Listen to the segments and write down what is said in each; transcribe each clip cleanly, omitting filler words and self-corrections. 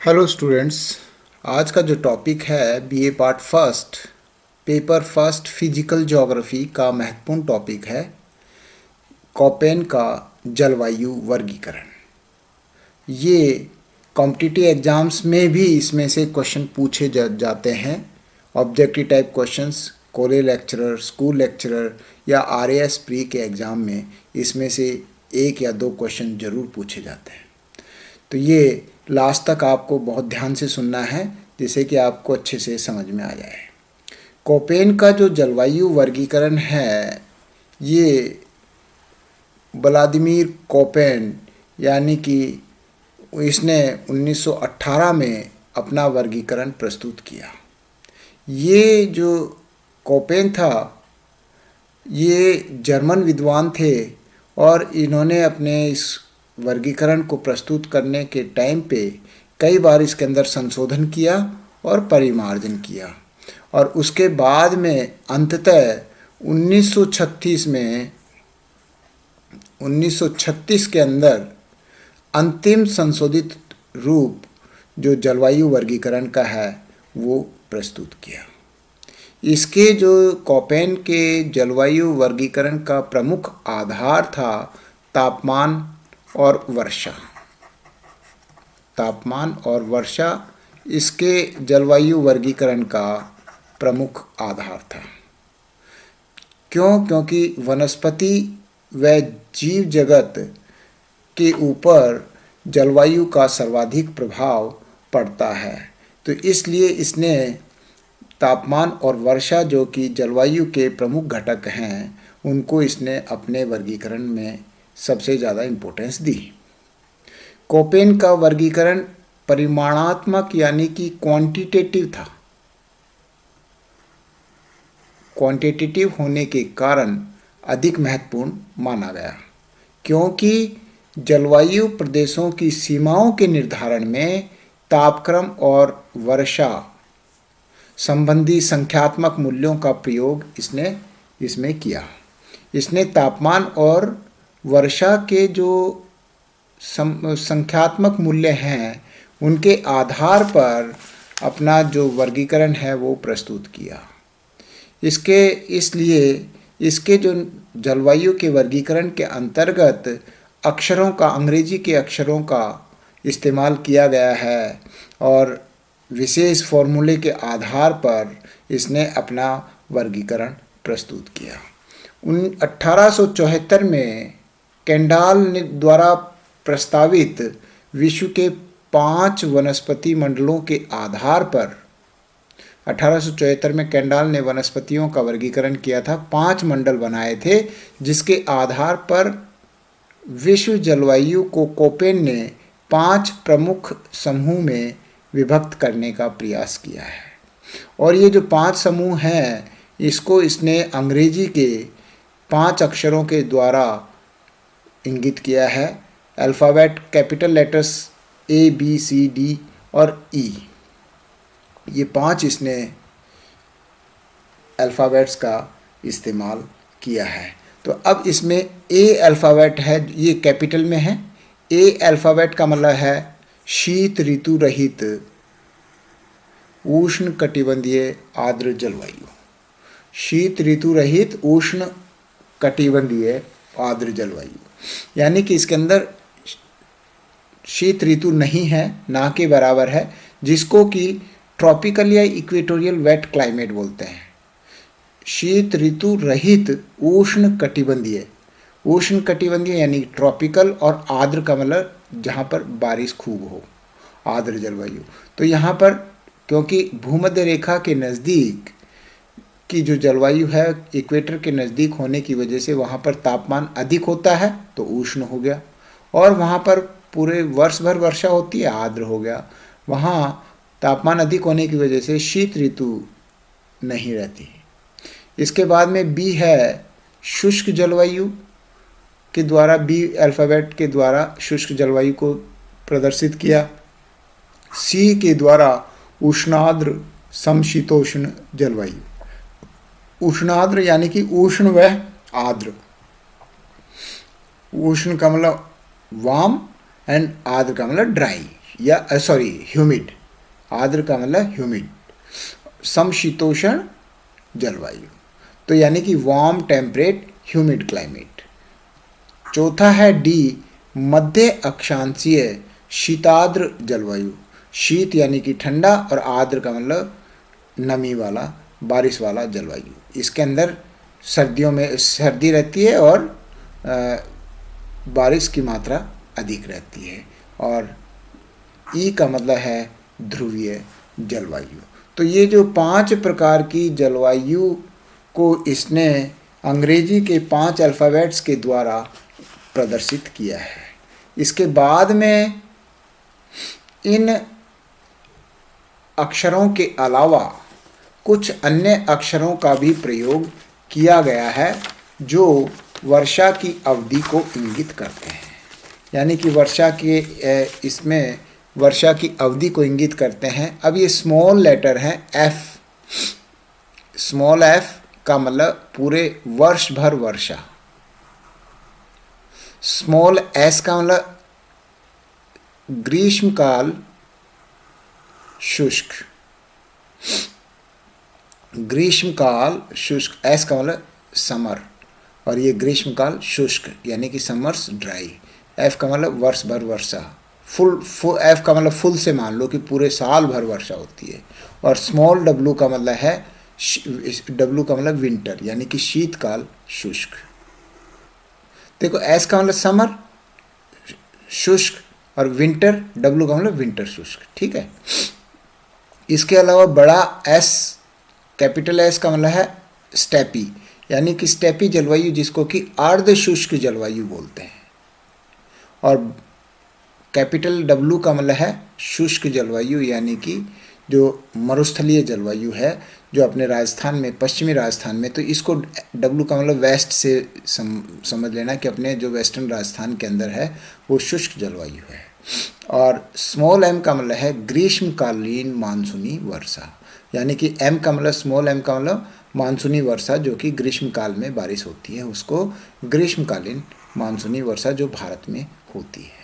Hello students. आज का जो टॉपिक है BA part first paper first physical geography का महत्वपूर्ण टॉपिक है कोपेन का जलवायु वर्गीकरण। ये कॉम्पिटिटिव एग्जाम्स में भी इसमें से क्वेश्चन पूछे जाते हैं। Objective type questions college lecturer, school lecturer या आरएएस प्री के एग्ज़ाम में इसमें से एक या दो क्वेश्चन ज़रूर पूछे जाते हैं। तो ये लास्ट तक आपको बहुत ध्यान से सुनना है जिससे कि आपको अच्छे से समझ में आ जाए। कोपेन का जो जलवायु वर्गीकरण है ये व्लादिमीर कोपेन यानी कि इसने 1918 में अपना वर्गीकरण प्रस्तुत किया। ये जो कोपेन था ये जर्मन विद्वान थे और इन्होंने अपने इस वर्गीकरण को प्रस्तुत करने के टाइम पे कई बार इसके अंदर संशोधन किया और परिमार्जन किया और उसके बाद में अंततः 1936 के अंदर अंतिम संशोधित रूप जो जलवायु वर्गीकरण का है वो प्रस्तुत किया। इसके जो कोपेन के जलवायु वर्गीकरण का प्रमुख आधार था तापमान और वर्षा। तापमान और वर्षा इसके जलवायु वर्गीकरण का प्रमुख आधार था। क्योंकि वनस्पति व जीव जगत के ऊपर जलवायु का सर्वाधिक प्रभाव पड़ता है, तो इसलिए इसने तापमान और वर्षा जो कि जलवायु के प्रमुख घटक हैं उनको इसने अपने वर्गीकरण में सबसे ज़्यादा इम्पोर्टेंस दी। कोपेन का वर्गीकरण परिमाणात्मक यानी कि क्वांटिटेटिव था। क्वांटिटेटिव होने के कारण अधिक महत्वपूर्ण माना गया क्योंकि जलवायु प्रदेशों की सीमाओं के निर्धारण में तापक्रम और वर्षा संबंधी संख्यात्मक मूल्यों का प्रयोग इसने इसमें किया। इसने तापमान और वर्षा के जो संख्यात्मक मूल्य हैं उनके आधार पर अपना जो वर्गीकरण है वो प्रस्तुत किया। इसलिए इसके जो जलवायु के वर्गीकरण के अंतर्गत अक्षरों का, अंग्रेजी के अक्षरों का इस्तेमाल किया गया है और विशेष फॉर्मूले के आधार पर इसने अपना वर्गीकरण प्रस्तुत किया। 1874 में केंडाल द्वारा प्रस्तावित विश्व के 5 वनस्पति मंडलों के आधार पर 1874 में केंडाल ने वनस्पतियों का वर्गीकरण किया था। 5 मंडल बनाए थे जिसके आधार पर विश्व जलवायु को कोपेन ने 5 प्रमुख समूह में विभक्त करने का प्रयास किया है। और ये जो 5 समूह हैं इसको इसने अंग्रेजी के 5 अक्षरों के द्वारा इंगित किया है। अल्फ़ाबेट कैपिटल लेटर्स ABCD और E, ये 5 इसने अल्फ़ाबेट्स का इस्तेमाल किया है। तो अब इसमें A अल्फ़ाबेट है, ये कैपिटल में है। A अल्फ़ाबेट का मतलब है शीत ऋतु रहित उष्ण कटिबंधीय आर्द्र जलवायु। शीत ऋतु रहित उष्ण कटिबंधीय आर्द्र जलवायु यानी कि इसके अंदर शीत ऋतु नहीं है, ना के बराबर है, जिसको कि ट्रॉपिकल या इक्वेटोरियल वेट क्लाइमेट बोलते हैं। शीत ऋतु रहित उष्ण कटिबंधीय यानी ट्रॉपिकल और आर्द्र का मतलब जहाँ पर बारिश खूब हो, आर्द्र जलवायु। तो यहाँ पर क्योंकि भूमध्य रेखा के नज़दीक की जो जलवायु है इक्वेटर के नज़दीक होने की वजह से वहाँ पर तापमान अधिक होता है तो उष्ण हो गया, और वहाँ पर पूरे वर्ष भर वर्षा होती है, आर्द्र हो गया। वहाँ तापमान अधिक होने की वजह से शीत ऋतु नहीं रहती। इसके बाद में बी है शुष्क जलवायु के द्वारा, बी अल्फ़ाबेट के द्वारा शुष्क जलवायु को प्रदर्शित किया। सी के द्वारा उष्णार्द्र समशीतोष्ण जलवायु। उष्णार्द्र यानी कि उष्ण व आर्द्र। उष्ण का मतलब वार्म एंड आर्द्र का मतलब ड्राई, या सॉरी ह्यूमिड, आर्द्र का मतलब ह्यूमिड, समशीतोष्ण जलवायु, तो यानी कि वार्म टेम्परेट ह्यूमिड क्लाइमेट। चौथा है डी, मध्य अक्षांशीय शीताद्र जलवायु, शीत यानी कि ठंडा और आर्द्र का मतलब नमी वाला, बारिश वाला जलवायु। इसके अंदर सर्दियों में सर्दी रहती है और बारिश की मात्रा अधिक रहती है। और ई का मतलब है ध्रुवीय जलवायु। तो ये जो 5 प्रकार की जलवायु को इसने अंग्रेजी के 5 अल्फ़ाबेट्स के द्वारा प्रदर्शित किया है। इसके बाद में इन अक्षरों के अलावा कुछ अन्य अक्षरों का भी प्रयोग किया गया है जो वर्षा की अवधि को इंगित करते हैं, यानी कि वर्षा के इसमें वर्षा की अवधि को इंगित करते हैं। अब ये स्मॉल लेटर हैं एफ, स्मॉल एफ का मतलब पूरे वर्ष भर वर्षा, स्मॉल एस का मतलब ग्रीष्मकाल शुष्क, ग्रीष्मकाल शुष्क, एस का मतलब समर, और ये ग्रीष्मकाल शुष्क यानी कि समर्स ड्राई। एफ का मतलब वर्ष भर वर्षा, फुल एफ का मतलब फुल से मान लो कि पूरे साल भर वर्षा होती है। और स्मॉल डब्लू का मतलब है, डब्लू का मतलब विंटर यानी कि शीतकाल शुष्क। देखो एस का मतलब समर शुष्क और विंटर, डब्लू का मतलब विंटर शुष्क, ठीक है। इसके अलावा बड़ा एस, कैपिटल एस का मतलब है स्टेपी, यानी कि स्टेपी जलवायु जिसको कि अर्ध शुष्क जलवायु बोलते हैं। और कैपिटल डब्लू का मतलब है शुष्क जलवायु, यानी कि जो मरुस्थलीय जलवायु है जो अपने राजस्थान में, पश्चिमी राजस्थान में, तो इसको डब्लू का मतलब वेस्ट से समझ लेना कि अपने जो वेस्टर्न राजस्थान के अंदर है वो शुष्क जलवायु है। और स्मॉल एम का मतलब है ग्रीष्मकालीन मानसूनी वर्षा, यानी कि एम का मतलब, स्मॉल एम का मतलब मानसूनी वर्षा जो कि ग्रीष्मकाल में बारिश होती है, उसको ग्रीष्मकालीन मानसूनी वर्षा जो भारत में होती है।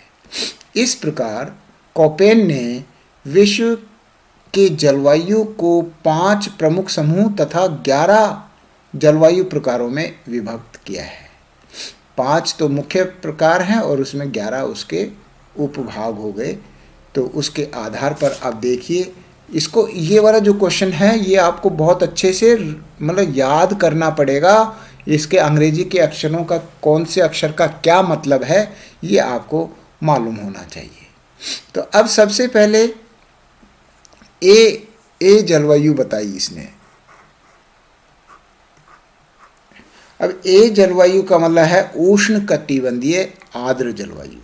इस प्रकार कोपेन ने विश्व के जलवायु को 5 प्रमुख समूह तथा 11 जलवायु प्रकारों में विभक्त किया है। 5 तो मुख्य प्रकार हैं और उसमें 11 उसके उपभाग हो गए। तो उसके आधार पर आप देखिए इसको, ये वाला जो क्वेश्चन है ये आपको बहुत अच्छे से मतलब याद करना पड़ेगा। इसके अंग्रेजी के अक्षरों का, कौन से अक्षर का क्या मतलब है, ये आपको मालूम होना चाहिए। तो अब सबसे पहले ए जलवायु बताई इसने। अब ए जलवायु का मतलब है उष्ण कटिबंधीय आर्द्र जलवायु,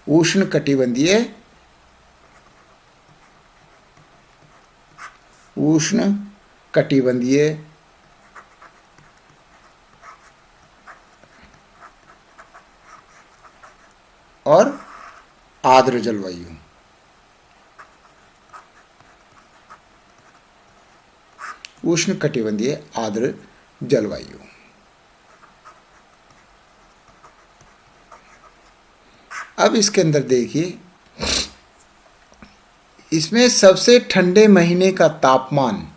उष्ण कटिबंधीय, उष्ण कटिबंधीय और आर्द्र जलवायु। उष्ण कटिबंधीय आर्द्र जलवायु। अब इसके अंदर देखिए, इसमें सबसे ठंडे महीने का तापमान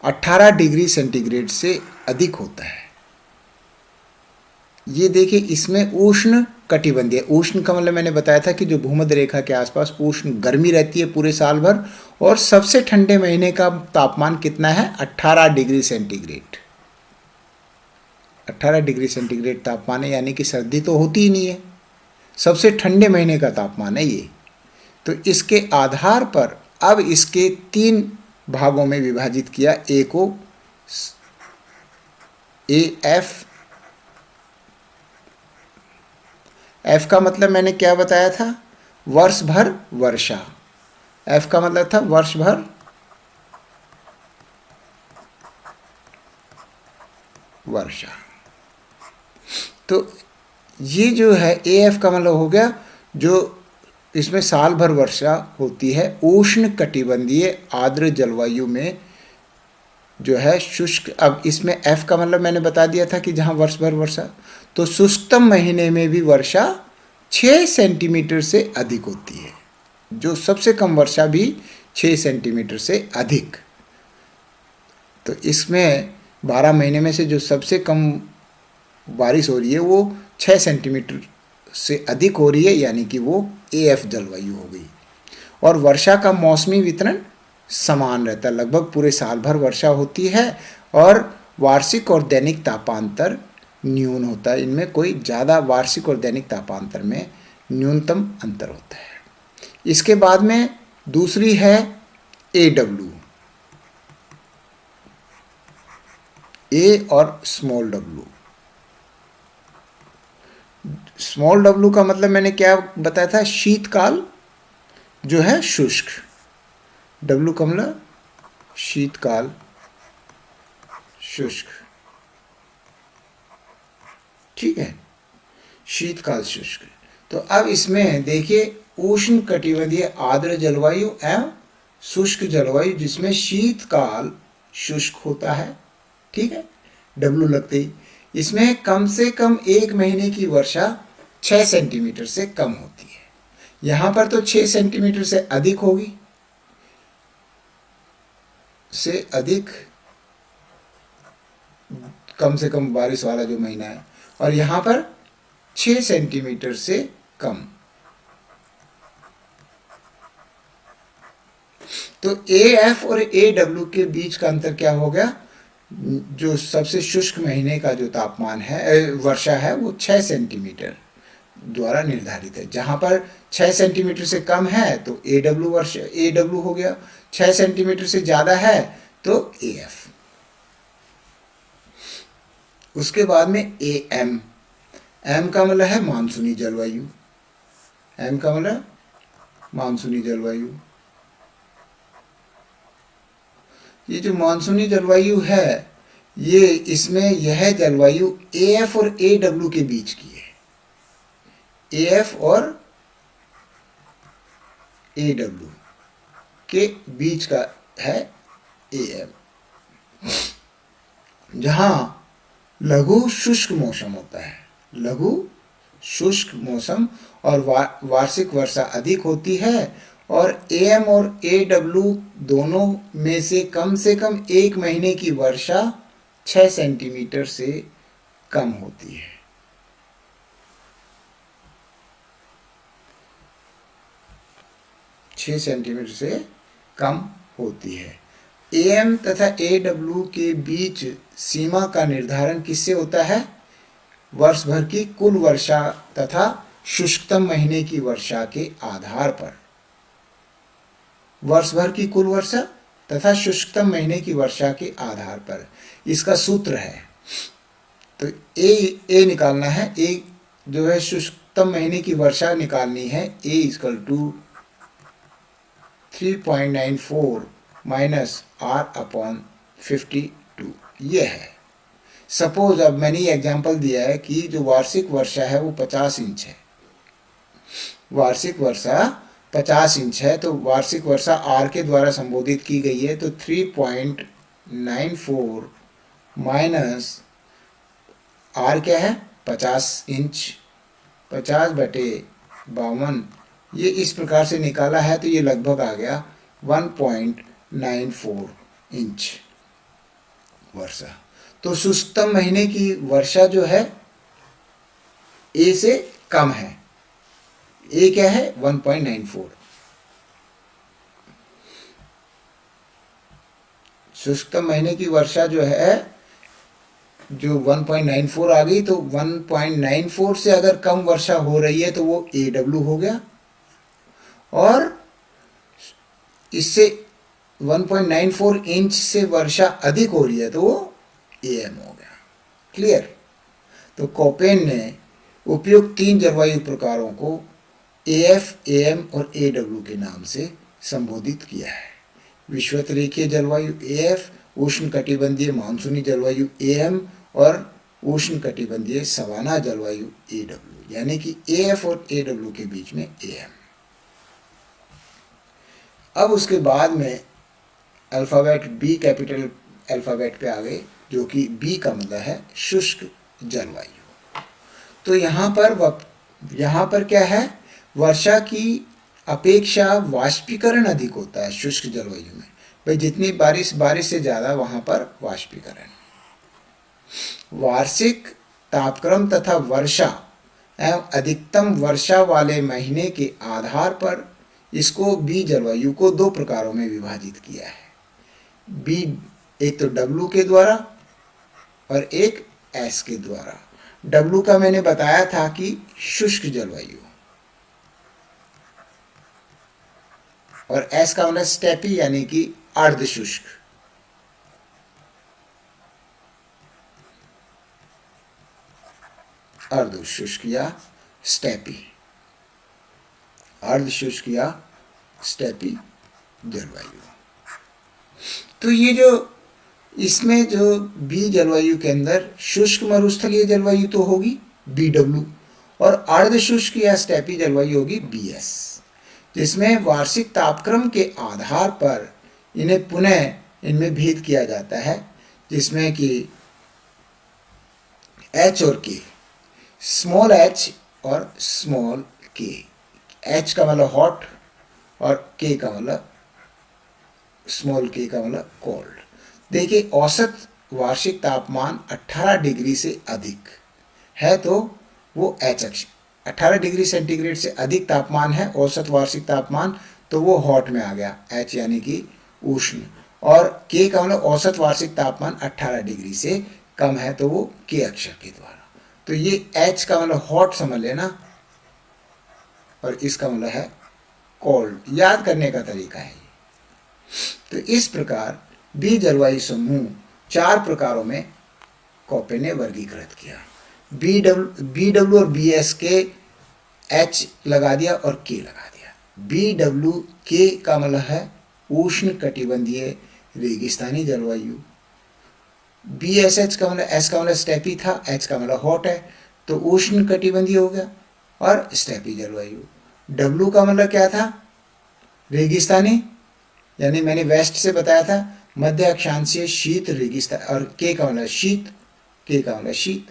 18 डिग्री सेंटीग्रेड से अधिक होता है। ये देखिए इसमें उष्ण कटिबंधीय, उष्ण का मतलब मैंने बताया था कि जो भूमध्य रेखा के आसपास उष्ण गर्मी रहती है पूरे साल भर, और सबसे ठंडे महीने का तापमान कितना है 18 डिग्री सेंटीग्रेड। 18 डिग्री सेंटीग्रेड तापमान है, यानी कि सर्दी तो होती ही नहीं है, सबसे ठंडे महीने का तापमान है ये। तो इसके आधार पर अब इसके 3 भागों में विभाजित किया। ए को एफ, एफ का मतलब मैंने क्या बताया था, वर्ष भर वर्षा। एफ का मतलब था वर्ष भर वर्षा। तो ये जो है ए एफ का मतलब हो गया जो इसमें साल भर वर्षा होती है। उष्ण कटिबंधीय आर्द्र जलवायु में जो है शुष्क, अब इसमें एफ का मतलब मैंने बता दिया था कि जहाँ वर्ष भर वर्षा, तो शुष्कतम महीने में भी वर्षा 6 सेंटीमीटर से अधिक होती है। जो सबसे कम वर्षा भी 6 सेंटीमीटर से अधिक। तो इसमें 12 महीने में से जो सबसे कम बारिश हो रही है वो 6 सेंटीमीटर से अधिक हो रही है, यानी कि वो AF जलवायु हो गई। और वर्षा का मौसमी वितरण समान रहता है, लगभग पूरे साल भर वर्षा होती है और वार्षिक और दैनिक तापांतर न्यून होता है। इनमें कोई ज़्यादा वार्षिक और दैनिक तापांतर में न्यूनतम अंतर होता है। इसके बाद में दूसरी है AW, A और स्मॉल w। स्मॉल w का मतलब मैंने क्या बताया था, शीतकाल जो है शुष्क। W का मतलब शीतकाल शुष्क, ठीक है, शीतकाल शुष्क। तो अब इसमें देखिए उष्ण कटिबंधीय आर्द्र जलवायु एवं शुष्क जलवायु, जिसमें शीतकाल शुष्क होता है, ठीक है, W लगते ही। इसमें कम से कम 1 महीने की वर्षा 6 सेंटीमीटर से कम होती है। यहाँ पर तो 6 सेंटीमीटर से अधिक होगी, से अधिक कम से कम बारिश वाला जो महीना है, और यहाँ पर 6 सेंटीमीटर से कम। तो AF और AW के बीच का अंतर क्या हो गया, जो सबसे शुष्क महीने का जो तापमान है, वर्षा है, वो 6 सेंटीमीटर द्वारा निर्धारित है। जहाँ पर 6 सेंटीमीटर से कम है तो AW वर्षा AW हो गया, 6 सेंटीमीटर से ज़्यादा है तो AF। उसके बाद में AM, M का मतलब है मानसूनी जलवायु। M का मतलब मानसूनी जलवायु। ये जो मानसूनी जलवायु है, ये इसमें यह जलवायु AF और AW के बीच की है। AF और AW के बीच का है AM, जहाँ लघु शुष्क मौसम होता है, लघु शुष्क मौसम, और वार्षिक वर्षा अधिक होती है। और AM और AW दोनों में से कम 1 महीने की वर्षा 6 सेंटीमीटर से कम होती है। छः सेंटीमीटर से कम होती है। AM तथा AW के बीच सीमा का निर्धारण किससे होता है, वर्ष भर की कुल वर्षा तथा शुष्कतम महीने की वर्षा के आधार पर। वर्ष भर की कुल वर्षा तथा शुष्कतम महीने की वर्षा के आधार पर इसका सूत्र है। तो ए निकालना है, ए जो है शुष्कतम महीने की वर्षा निकालनी है, A equal to 3.94 minus R/52 ये है। सपोज अब मैंने ये एग्जाम्पल दिया है कि जो वार्षिक वर्षा है वो 50 इंच है, वार्षिक वर्षा 50 इंच है, तो वार्षिक वर्षा R के द्वारा संबोधित की गई है। तो 3.94 माइनस R क्या है, 50 इंच, 50/52, ये इस प्रकार से निकाला है। तो ये लगभग आ गया 1.94 इंच वर्षा। तो शुष्कतम महीने की वर्षा जो है A से कम है। A क्या है, 1.94। शुष्कतम महीने की वर्षा जो है, जो 1.94 आ गई, तो 1.94 से अगर कम वर्षा हो रही है तो वो AW हो गया, और इससे 1.94 इंच से वर्षा अधिक हो रही है तो वो AM हो गया। क्लियर। तो कोपेन ने उपयुक्त 3 जलवायु प्रकारों को AF, AM और AW के नाम से संबोधित किया है। विषुवतरेखीय जलवायु AF, उष्ण कटिबंधीय मानसूनी जलवायु AM और उष्ण कटिबंधीय सवाना जलवायु AW, यानी कि AF और AW के बीच में AM। अब उसके बाद में अल्फ़ाबेट B, कैपिटल अल्फ़ाबेट पे आ गए, जो कि B का मतलब है शुष्क जलवायु। तो यहाँ पर क्या है, वर्षा की अपेक्षा वाष्पीकरण अधिक होता है शुष्क जलवायु में। भाई जितनी बारिश से ज़्यादा वहाँ पर वाष्पीकरण। वार्षिक तापक्रम तथा वर्षा एवं अधिकतम वर्षा वाले महीने के आधार पर इसको बी जलवायु को दो प्रकारों में विभाजित किया है। बी एक तो डब्लू के द्वारा और एक एस के द्वारा। डब्लू का मैंने बताया था कि शुष्क जलवायु, और एस का मतलब स्टेपी यानी कि अर्ध शुष्क। अर्ध शुष्क या स्टेपी, अर्ध शुष्क या स्टेपी जलवायु। तो ये जो इसमें जो बी जलवायु के अंदर शुष्क मरुस्थलीय जलवायु तो होगी बी डब्ल्यू, और अर्ध शुष्क या स्टेपी जलवायु होगी बी एस, जिसमें वार्षिक तापक्रम के आधार पर इन्हें पुनः इनमें भेद किया जाता है, जिसमें कि एच और के, स्मॉल एच और स्मॉल के। एच का मतलब हॉट और के का मतलब स्मॉल के का मतलब कोल्ड। देखिए औसत वार्षिक तापमान 18 डिग्री से अधिक है तो वो एच अक्ष, 18 डिग्री सेंटीग्रेड से अधिक तापमान है औसत वार्षिक तापमान, तो वो हॉट में आ गया एच यानी कि उष्ण। और के का मतलब औसत वार्षिक तापमान 18 डिग्री से कम है तो वो के अक्षर के द्वारा। तो ये एच का मतलब हॉट समझ लेना और इसका मतलब है कोल्ड, याद करने का तरीका है। तो इस प्रकार बी जलवायु समूह 4 प्रकारों में कॉपे ने वर्गीकृत किया। बी डब्ल्यू और बी एस के एच लगा दिया और के लगा दिया। बी डब्ल्यू के का मतलब है उष्ण कटिबंधीय रेगिस्तानी जलवायु। बी एस एच का मतलब, एस का मतलब स्टेपी था, एच का मतलब हॉट है तो उष्ण कटिबंधीय हो गया और स्टेपी जलवायु। डब्ल्यू का मतलब क्या था, रेगिस्तानी, यानी मैंने वेस्ट से बताया था मध्य अक्षांशीय शीत रेगिस्तान, और के का मतलब शीत, के का मतलब शीत,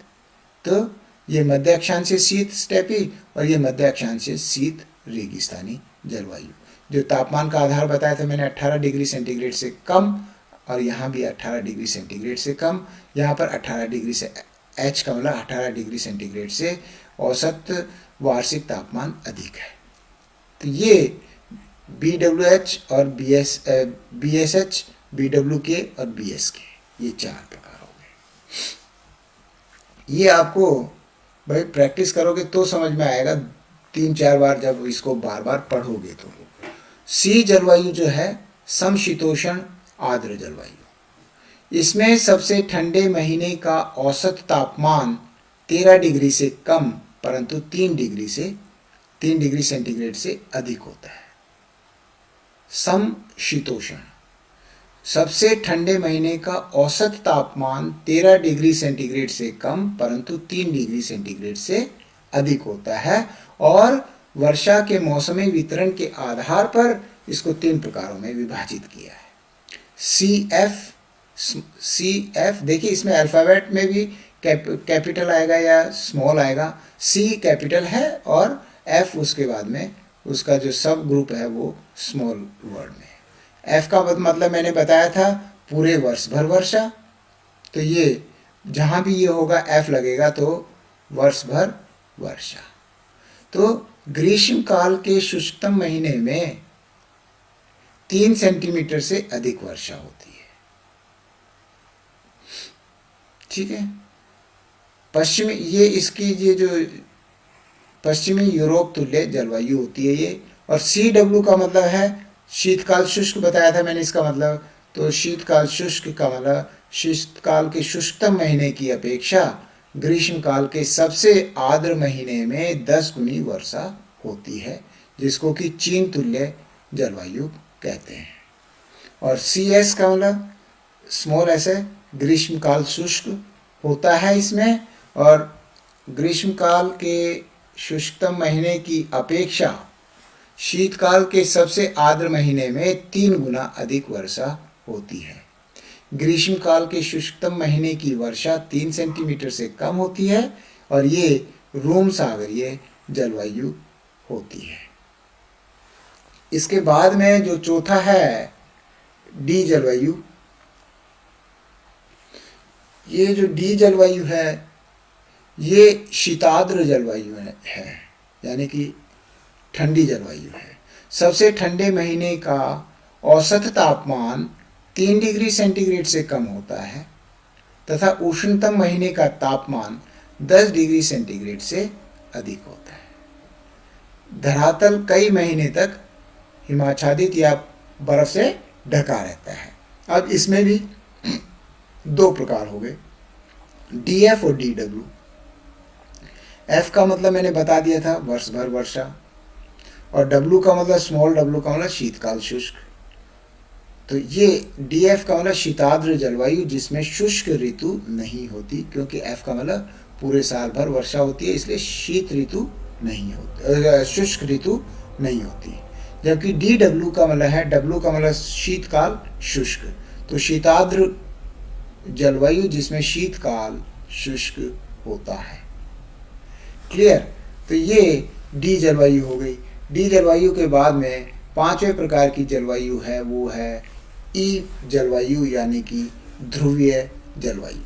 तो ये मध्य अक्षांशीय शीत स्टेपी और ये मध्य अक्षांशीय शीत रेगिस्तानी जलवायु। जो तापमान का आधार बताया था मैंने 18 डिग्री सेंटीग्रेड से कम, और यहाँ भी 18 डिग्री सेंटीग्रेड से कम। यहाँ पर 18 डिग्री से, एच का मतलब 18 डिग्री सेंटीग्रेड से औसत वार्षिक तापमान अधिक है। तो ये बी डब्ल्यू एच और B S H, B W के और बी एस के, ये 4 प्रकार हो गए। ये आपको भाई प्रैक्टिस करोगे तो समझ में आएगा, 3-4 बार जब इसको बार बार पढ़ोगे तो। सी जलवायु जो है समशीतोष्ण आर्द्र जलवायु। इसमें सबसे ठंडे महीने का औसत तापमान 13 डिग्री से कम परंतु 3 डिग्री सेंटीग्रेड से अधिक होता है। समशीतोष्ण, सबसे ठंडे महीने का औसत तापमान 13 डिग्री सेंटीग्रेड से कम परंतु 3 डिग्री सेंटीग्रेड से अधिक होता है, और वर्षा के मौसमी वितरण के आधार पर इसको 3 प्रकारों में विभाजित किया है। सी एफ देखिए इसमें अल्फ़ाबेट में भी कैपिटल आएगा या स्मॉल आएगा। सी कैपिटल है और एफ उसके बाद में उसका जो सब ग्रुप है वो स्मॉल वर्ड में। एफ का मतलब मैंने बताया था पूरे वर्ष भर वर्षा, तो ये जहाँ भी ये होगा एफ लगेगा तो वर्ष भर वर्षा। तो ग्रीष्म काल के शुष्कतम महीने में 3 सेंटीमीटर से अधिक वर्षा होती है। ठीक है, पश्चिमी, ये इसकी ये जो पश्चिमी यूरोप तुल्य जलवायु होती है ये। और सी डब्ल्यू का मतलब है शीतकाल शुष्क, बताया था मैंने इसका मतलब। तो शीतकाल शुष्क का मतलब शीतकाल के शुष्कतम महीने की अपेक्षा ग्रीष्मकाल के सबसे आर्द्र महीने में 10 गुनी वर्षा होती है, जिसको कि चीन तुल्य जलवायु कहते हैं। और सी एस का मतलब स्मॉल एस है, ग्रीष्मकाल शुष्क होता है इसमें, और ग्रीष्मकाल के शुष्कतम महीने की अपेक्षा शीतकाल के सबसे आर्द्र महीने में 3 गुना अधिक वर्षा होती है। ग्रीष्मकाल के शुष्कतम महीने की वर्षा 3 सेंटीमीटर से कम होती है और ये रोम सागरीय जलवायु होती है। इसके बाद में जो चौथा है डी जलवायु, ये जो डी जलवायु है ये शीताद्र जलवायु है, यानी कि ठंडी जलवायु है। सबसे ठंडे महीने का औसत तापमान 3 डिग्री सेंटीग्रेड से कम होता है तथा उष्णतम महीने का तापमान 10 डिग्री सेंटीग्रेड से अधिक होता है। धरातल कई महीने तक हिमाच्छादित या बर्फ से ढका रहता है। अब इसमें भी दो प्रकार हो गए, डीएफ और डीडब्ल्यू। एफ का मतलब मैंने बता दिया था, वर्ष भर वर्षा, और डब्ल्यू का मतलब स्मॉल डब्ल्यू का मतलब शीतकाल शुष्क। तो ये डीएफ का मतलब शीताद्र जलवायु जिसमें शुष्क ऋतु नहीं होती, क्योंकि एफ का मतलब पूरे साल भर वर्षा होती है, इसलिए शीत ऋतु नहीं होती, शुष्क ऋतु नहीं होती। जबकि डी डब्ल्यू का मतलब है, डब्ल्यू का मतलब शीतकाल शुष्क, तो शीताद्र जलवायु जिसमें शीतकाल शुष्क होता है। क्लियर? तो ये डी जलवायु हो गई। डी जलवायु के बाद में पांचवें प्रकार की जलवायु है, वो है ई जलवायु, यानी कि ध्रुवीय जलवायु,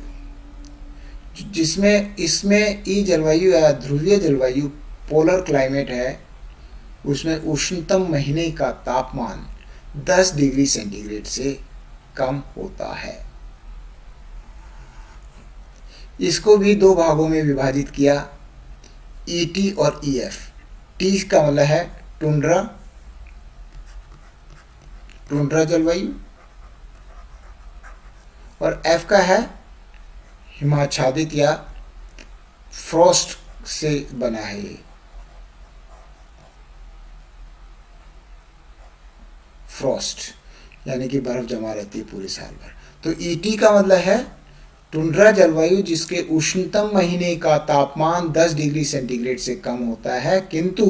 जिसमें इसमें ई जलवायु या ध्रुवीय जलवायु पोलर क्लाइमेट है। उसमें उष्णतम महीने का तापमान 10 डिग्री सेंटीग्रेड से कम होता है। इसको भी दो भागों में विभाजित किया, ईटी और ईएफ। टी का मतलब है टुंड्रा, टुंड्रा जलवायु, और एफ का है हिमाच्छादित या फ्रॉस्ट से बना है ये, फ्रॉस्ट, यानी कि बर्फ जमा रहती है पूरे साल भर। तो ईटी का मतलब है टुंड्रा जलवायु जिसके उष्णतम महीने का तापमान 10 डिग्री सेंटीग्रेड से कम होता है किंतु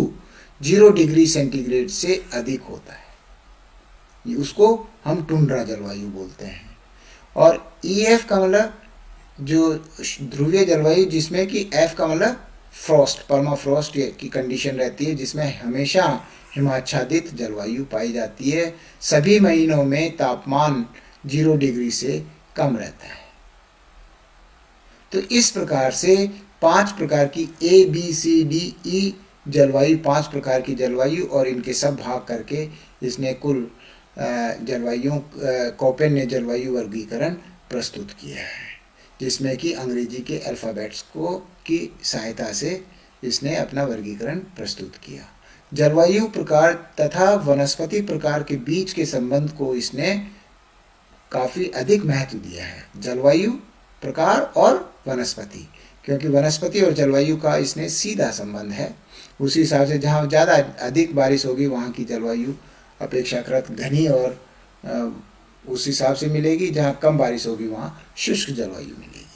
0 डिग्री सेंटीग्रेड से अधिक होता है, उसको हम टुंड्रा जलवायु बोलते हैं। और ईएफ का मतलब जो ध्रुवीय जलवायु जिसमें कि एफ का मतलब फ्रॉस्ट, परमाफ्रॉस्ट की कंडीशन रहती है, जिसमें हमेशा हिमाच्छादित जलवायु पाई जाती है, सभी महीनों में तापमान 0 डिग्री से कम रहता है। तो इस प्रकार से 5 प्रकार की A B C D E जलवायु, 5 प्रकार की जलवायु, और इनके सब भाग करके इसने कुल जलवायुओं, कोपेन ने जलवायु वर्गीकरण प्रस्तुत किया है, जिसमें कि अंग्रेजी के अल्फ़ाबेट्स को की सहायता से इसने अपना वर्गीकरण प्रस्तुत किया। जलवायु प्रकार तथा वनस्पति प्रकार के बीच के संबंध को इसने काफ़ी अधिक महत्व दिया है, जलवायु प्रकार और वनस्पति, क्योंकि वनस्पति और जलवायु का इसने सीधा संबंध है। उसी हिसाब से जहाँ ज़्यादा अधिक बारिश होगी वहाँ की जलवायु अपेक्षाकृत घनी और उस हिसाब से मिलेगी, जहाँ कम बारिश होगी वहाँ शुष्क जलवायु मिलेगी।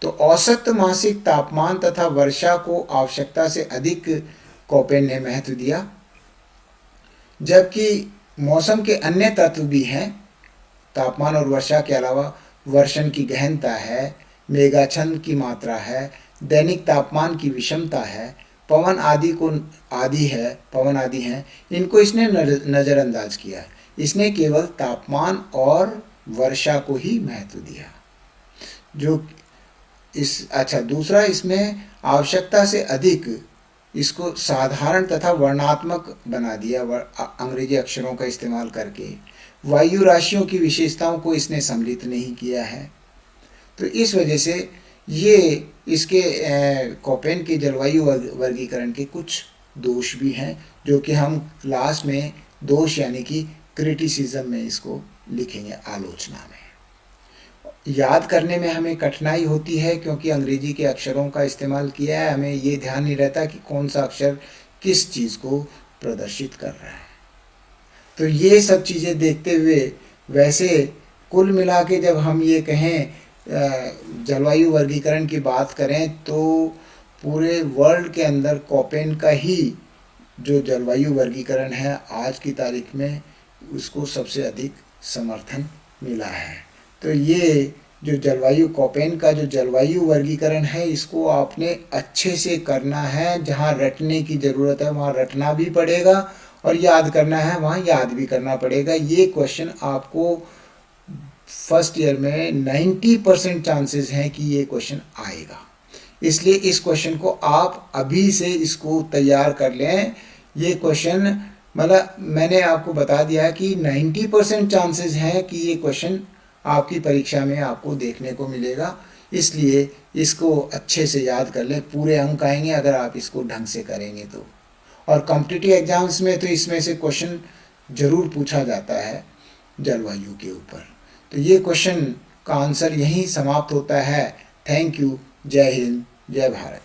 तो औसत मासिक तापमान तथा वर्षा को आवश्यकता से अधिक कोपेन ने महत्व दिया, जबकि मौसम के अन्य तत्व भी हैं। तापमान और वर्षा के अलावा वर्षण की गहनता है, मेघाच्छन्न की मात्रा है, दैनिक तापमान की विषमता है, पवन आदि हैं, इनको इसने नज़रअंदाज किया। इसने केवल तापमान और वर्षा को ही महत्व दिया। जो दूसरा, इसमें आवश्यकता से अधिक इसको साधारण तथा वर्णात्मक बना दिया, अंग्रेजी अक्षरों का इस्तेमाल करके। वायु राशियों की विशेषताओं को इसने सम्मिलित नहीं किया है। तो इस वजह से ये इसके कोपेन के जलवायु वर्गीकरण के कुछ दोष भी हैं, जो कि हम लास्ट में दोष यानी कि क्रिटिसिज्म में इसको लिखेंगे, आलोचना में। याद करने में हमें कठिनाई होती है क्योंकि अंग्रेजी के अक्षरों का इस्तेमाल किया है, हमें ये ध्यान नहीं रहता कि कौन सा अक्षर किस चीज़ को प्रदर्शित कर रहा है। तो ये सब चीज़ें देखते हुए, वैसे कुल मिला के जब हम ये कहें जलवायु वर्गीकरण की बात करें, तो पूरे वर्ल्ड के अंदर कोपेन का ही जो जलवायु वर्गीकरण है आज की तारीख में, उसको सबसे अधिक समर्थन मिला है। तो ये जो जलवायु, कोपेन का जो जलवायु वर्गीकरण है, इसको आपने अच्छे से करना है। जहाँ रटने की ज़रूरत है वहाँ रटना भी पड़ेगा, और याद करना है वहाँ याद भी करना पड़ेगा। ये क्वेश्चन आपको फर्स्ट ईयर में 90% चांसेस हैं कि ये क्वेश्चन आएगा, इसलिए इस क्वेश्चन को आप अभी से इसको तैयार कर लें। ये क्वेश्चन मतलब मैंने आपको बता दिया है कि 90% चांसेस हैं कि ये क्वेश्चन आपकी परीक्षा में आपको देखने को मिलेगा, इसलिए इसको अच्छे से याद कर लें। पूरे अंक आएंगे अगर आप इसको ढंग से करेंगे तो। और कॉम्पिटिटिव एग्जाम्स में तो इसमें से क्वेश्चन ज़रूर पूछा जाता है जलवायु के ऊपर। तो ये क्वेश्चन का आंसर यहीं समाप्त होता है। Thank you. जय हिंद, जय भारत।